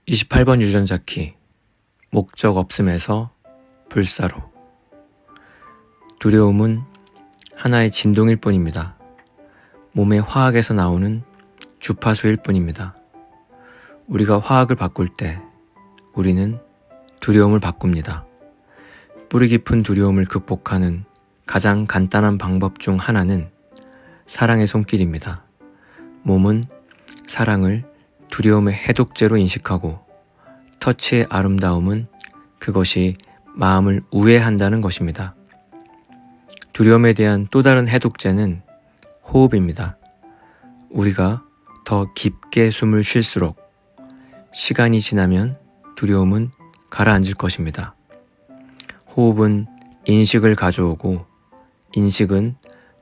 28번 유전자 키 목적 없음에서 불사로. 두려움은 하나의 진동일 뿐입니다. 몸의 화학에서 나오는 주파수일 뿐입니다. 우리가 화학을 바꿀 때 우리는 두려움을 바꿉니다. 뿌리 깊은 두려움을 극복하는 가장 간단한 방법 중 하나는 사랑의 손길입니다. 몸은 사랑을 두려움의 해독제로 인식하고 터치의 아름다움은 그것이 마음을 우회한다는 것입니다. 두려움에 대한 또 다른 해독제는 호흡입니다. 우리가 더 깊게 숨을 쉴수록 시간이 지나면 두려움은 가라앉을 것입니다. 호흡은 인식을 가져오고 인식은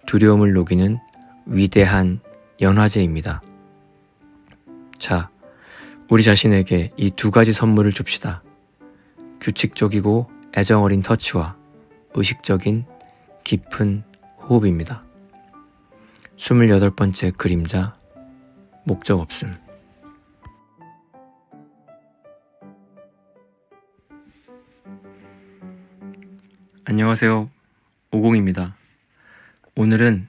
두려움을 녹이는 위대한 연화제입니다. 자, 우리 자신에게 이 두 가지 선물을 줍시다. 규칙적이고 애정어린 터치와 의식적인 깊은 호흡입니다. 28번째 그림자, 목적 없음. 안녕하세요. 오공입니다. 오늘은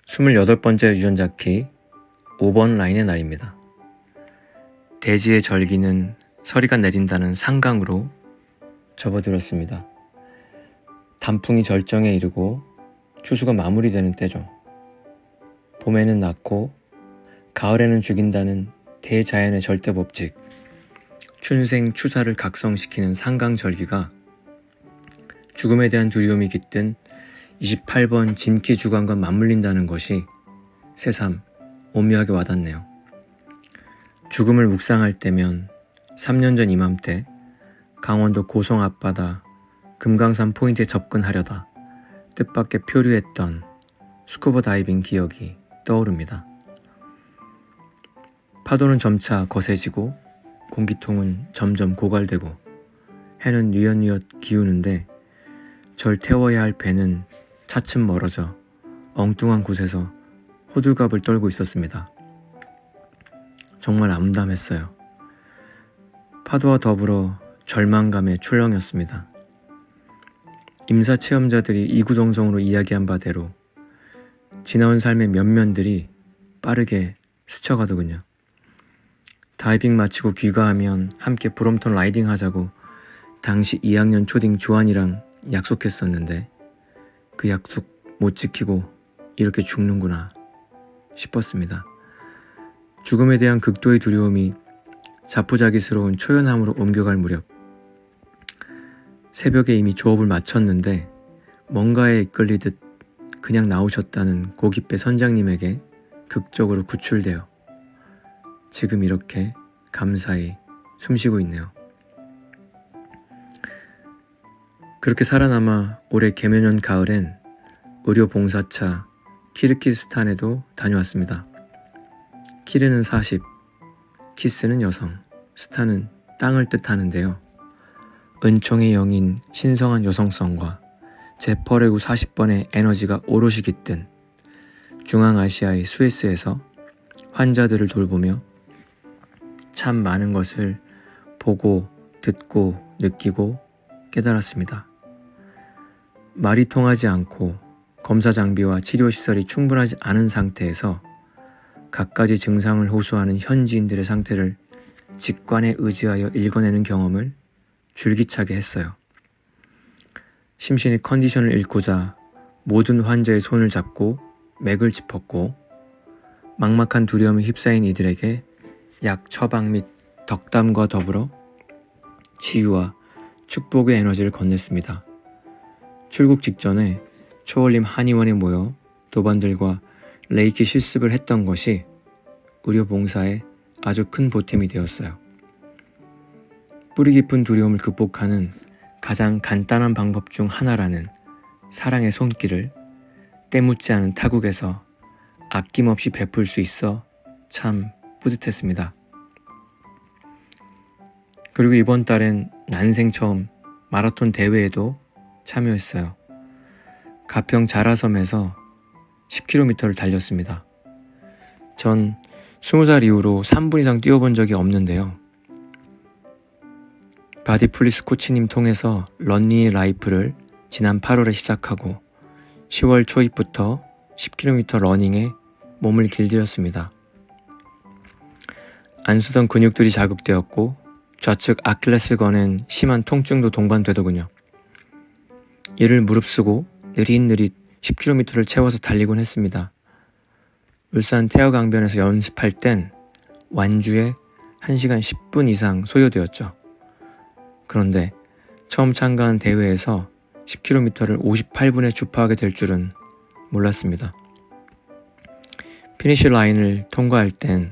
28번째 유전자 키 5번 라인의 날입니다. 대지의 절기는 서리가 내린다는 상강으로 접어들었습니다. 단풍이 절정에 이르고 추수가 마무리되는 때죠. 봄에는 낳고 가을에는 죽인다는 대자연의 절대 법칙, 춘생 추사를 각성시키는 상강절기가 죽음에 대한 두려움이 깃든 28번 진키 주간과 맞물린다는 것이 새삼 오묘하게 와닿네요. 죽음을 묵상할 때면 3년 전 이맘때 강원도 고성 앞바다 금강산 포인트에 접근하려다 뜻밖의 표류했던 스쿠버 다이빙 기억이 떠오릅니다. 파도는 점차 거세지고 공기통은 점점 고갈되고 해는 뉘엿뉘엿 기우는데 절 태워야 할 배는 차츰 멀어져 엉뚱한 곳에서 호들갑을 떨고 있었습니다. 정말 암담했어요. 파도와 더불어 절망감의 출렁이었습니다. 임사 체험자들이 이구동성으로 이야기한 바대로 지나온 삶의 면면들이 빠르게 스쳐가더군요. 다이빙 마치고 귀가하면 함께 브롬톤 라이딩 하자고 당시 2학년 초딩 조한이랑 약속했었는데 그 약속 못 지키고 이렇게 죽는구나 싶었습니다. 죽음에 대한 극도의 두려움이 자포자기스러운 초연함으로 옮겨갈 무렵 새벽에 이미 조업을 마쳤는데 뭔가에 이끌리듯 그냥 나오셨다는 고깃배 선장님에게 극적으로 구출되어 지금 이렇게 감사히 숨쉬고 있네요. 그렇게 살아남아 올해 개묘년 가을엔 의료봉사차 키르기스탄에도 다녀왔습니다. 키르는 40, 키스는 여성, 스탄은 땅을 뜻하는데요. 은총의 영인 신성한 여성성과 제퍼레구 40번의 에너지가 오롯이 깃든 중앙아시아의 스위스에서 환자들을 돌보며 참 많은 것을 보고 듣고 느끼고 깨달았습니다. 말이 통하지 않고 검사 장비와 치료시설이 충분하지 않은 상태에서 갖가지 증상을 호소하는 현지인들의 상태를 직관에 의지하여 읽어내는 경험을 줄기차게 했어요. 심신의 컨디션을 읽고자 모든 환자의 손을 잡고 맥을 짚었고 막막한 두려움에 휩싸인 이들에게 약 처방 및 덕담과 더불어 치유와 축복의 에너지를 건넸습니다. 출국 직전에 초월림 한의원에 모여 도반들과 레이키 실습을 했던 것이 의료봉사에 아주 큰 보탬이 되었어요. 뿌리 깊은 두려움을 극복하는 가장 간단한 방법 중 하나라는 사랑의 손길을 때묻지 않은 타국에서 아낌없이 베풀 수 있어 참 뿌듯했습니다. 그리고 이번 달엔 난생 처음 마라톤 대회에도 참여했어요. 가평 자라섬에서 10km를 달렸습니다. 전 20살 이후로 3분 이상 뛰어본 적이 없는데요. 바디플리스 코치님 통해서 런니 라이프를 지난 8월에 시작하고 10월 초입부터 10km 러닝에 몸을 길들였습니다. 안 쓰던 근육들이 자극되었고 좌측 아킬레스건엔 심한 통증도 동반되더군요. 이를 무릅쓰고 느릿느릿 10km를 채워서 달리곤 했습니다. 울산 태화강변에서 연습할 땐 완주에 1시간 10분 이상 소요되었죠. 그런데 처음 참가한 대회에서 10km를 58분에 주파하게 될 줄은 몰랐습니다. 피니시 라인을 통과할 땐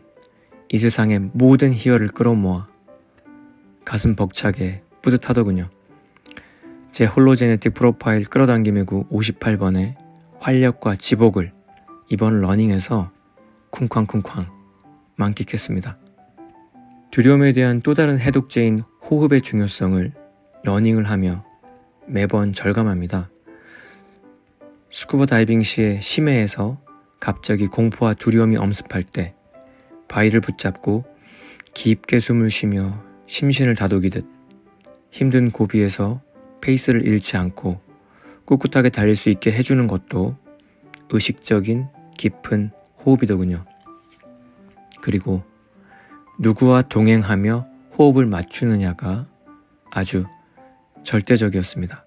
이 세상의 모든 희열을 끌어모아 가슴 벅차게 뿌듯하더군요. 제 홀로제네틱 프로파일 끌어당김의 구 58번의 활력과 지복을 이번 러닝에서 쿵쾅쿵쾅 만끽했습니다. 두려움에 대한 또 다른 해독제인 호흡의 중요성을 러닝을 하며 매번 절감합니다. 스쿠버 다이빙 시의 심해에서 갑자기 공포와 두려움이 엄습할 때 바위를 붙잡고 깊게 숨을 쉬며 심신을 다독이듯 힘든 고비에서 페이스를 잃지 않고 꿋꿋하게 달릴 수 있게 해주는 것도 의식적인 깊은 호흡이더군요. 그리고 누구와 동행하며 호흡을 맞추느냐가 아주 절대적이었습니다.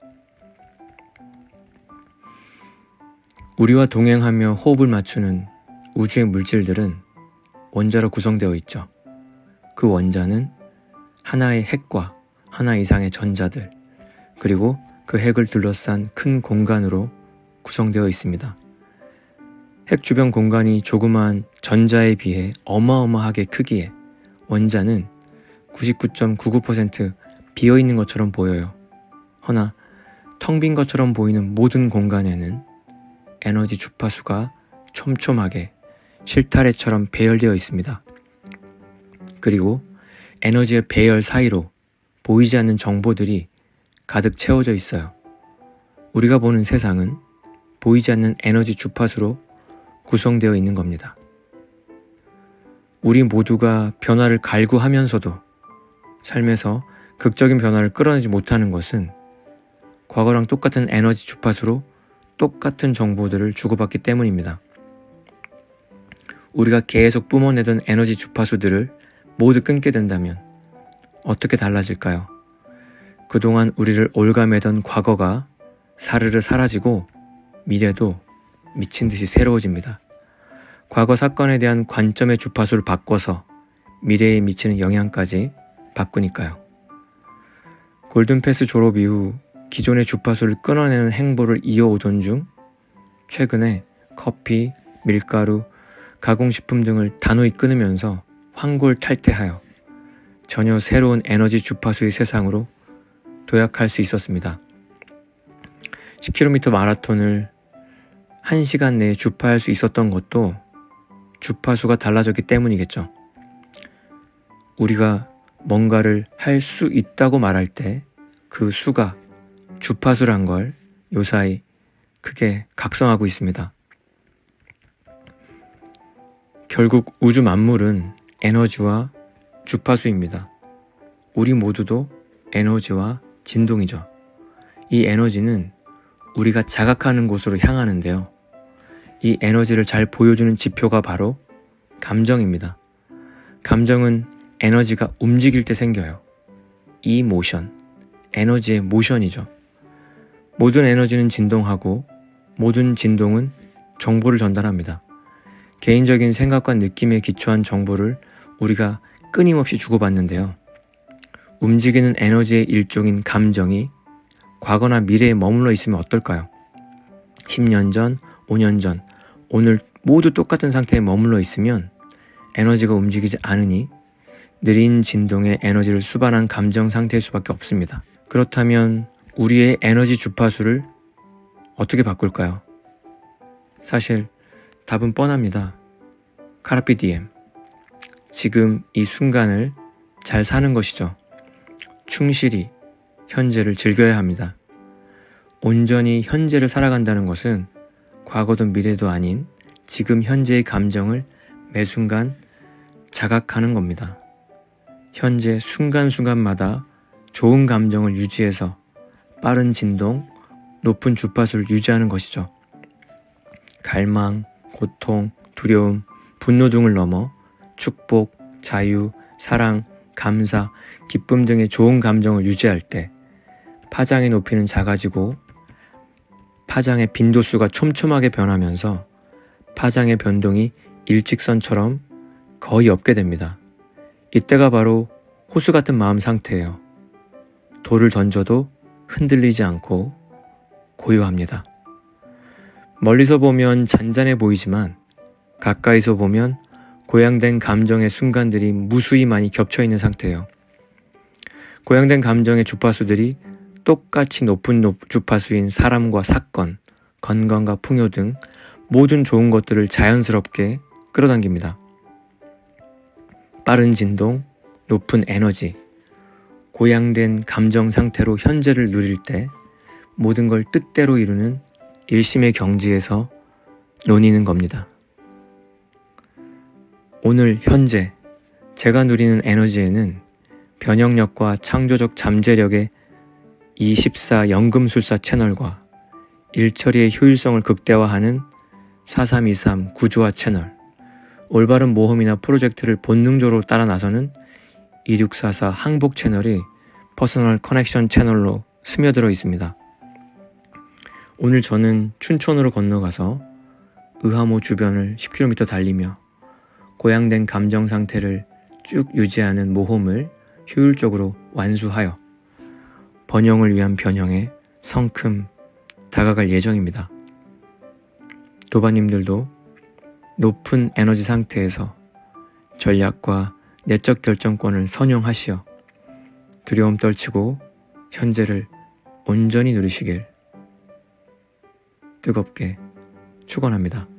우리와 동행하며 호흡을 맞추는 우주의 물질들은 원자로 구성되어 있죠. 그 원자는 하나의 핵과 하나 이상의 전자들, 그리고 그 핵을 둘러싼 큰 공간으로 구성되어 있습니다. 핵 주변 공간이 조그마한 전자에 비해 어마어마하게 크기에 원자는 99.99% 비어있는 것처럼 보여요. 허나 텅 빈 것처럼 보이는 모든 공간에는 에너지 주파수가 촘촘하게 실타래처럼 배열되어 있습니다. 그리고 에너지의 배열 사이로 보이지 않는 정보들이 가득 채워져 있어요. 우리가 보는 세상은 보이지 않는 에너지 주파수로 구성되어 있는 겁니다. 우리 모두가 변화를 갈구하면서도 삶에서 극적인 변화를 끌어내지 못하는 것은 과거랑 똑같은 에너지 주파수로 똑같은 정보들을 주고받기 때문입니다. 우리가 계속 뿜어내던 에너지 주파수들을 모두 끊게 된다면 어떻게 달라질까요? 그동안 우리를 올가매던 과거가 사르르 사라지고 미래도 미친 듯이 새로워집니다. 과거 사건에 대한 관점의 주파수를 바꿔서 미래에 미치는 영향까지 바꾸니까요. 골든패스 졸업 이후 기존의 주파수를 끊어내는 행보를 이어오던 중 최근에 커피, 밀가루, 가공식품 등을 단호히 끊으면서 환골탈태하여 전혀 새로운 에너지 주파수의 세상으로 도약할 수 있었습니다. 10km 마라톤을 1시간 내에 주파할 수 있었던 것도 주파수가 달라졌기 때문이겠죠. 우리가 뭔가를 할 수 있다고 말할 때 그 수가 주파수란 걸 요사이 크게 각성하고 있습니다. 결국 우주 만물은 에너지와 주파수입니다. 우리 모두도 에너지와 진동이죠. 이 에너지는 우리가 자각하는 곳으로 향하는데요. 이 에너지를 잘 보여주는 지표가 바로 감정입니다. 감정은 에너지가 움직일 때 생겨요. 이 모션, 에너지의 모션이죠. 모든 에너지는 진동하고 모든 진동은 정보를 전달합니다. 개인적인 생각과 느낌에 기초한 정보를 우리가 끊임없이 주고받는데요. 움직이는 에너지의 일종인 감정이 과거나 미래에 머물러 있으면 어떨까요? 10년 전, 5년 전, 오늘 모두 똑같은 상태에 머물러 있으면 에너지가 움직이지 않으니 느린 진동의 에너지를 수반한 감정 상태일 수밖에 없습니다. 그렇다면 우리의 에너지 주파수를 어떻게 바꿀까요? 사실 답은 뻔합니다. 카르페 디엠. 지금 이 순간을 잘 사는 것이죠. 충실히 현재를 즐겨야 합니다. 온전히 현재를 살아간다는 것은 과거도 미래도 아닌 지금 현재의 감정을 매 순간 자각하는 겁니다. 현재 순간순간마다 좋은 감정을 유지해서 빠른 진동, 높은 주파수를 유지하는 것이죠. 갈망, 고통, 두려움, 분노 등을 넘어 축복, 자유, 사랑, 감사, 기쁨 등의 좋은 감정을 유지할 때 파장의 높이는 작아지고 파장의 빈도수가 촘촘하게 변하면서 파장의 변동이 일직선처럼 거의 없게 됩니다. 이때가 바로 호수 같은 마음 상태예요. 돌을 던져도 흔들리지 않고 고요합니다. 멀리서 보면 잔잔해 보이지만 가까이서 보면 고양된 감정의 순간들이 무수히 많이 겹쳐있는 상태예요. 고양된 감정의 주파수들이 똑같이 높은 주파수인 사람과 사건, 건강과 풍요 등 모든 좋은 것들을 자연스럽게 끌어당깁니다. 빠른 진동, 높은 에너지, 고양된 감정 상태로 현재를 누릴 때 모든 걸 뜻대로 이루는 일심의 경지에서 논의는 겁니다. 오늘 현재 제가 누리는 에너지에는 변형력과 창조적 잠재력의 24 연금술사 채널과 일처리의 효율성을 극대화하는 4323 구조화 채널, 올바른 모험이나 프로젝트를 본능적으로 따라 나서는 2644 항복 채널이 퍼스널 커넥션 채널로 스며들어 있습니다. 오늘 저는 춘천으로 건너가서 의하모 주변을 10km 달리며 고양된 감정 상태를 쭉 유지하는 모험을 효율적으로 완수하여 번영을 위한 변형에 성큼 다가갈 예정입니다. 도바님들도 높은 에너지 상태에서 전략과 내적 결정권을 선용하시어 두려움 떨치고 현재를 온전히 누리시길 뜨겁게 축원합니다.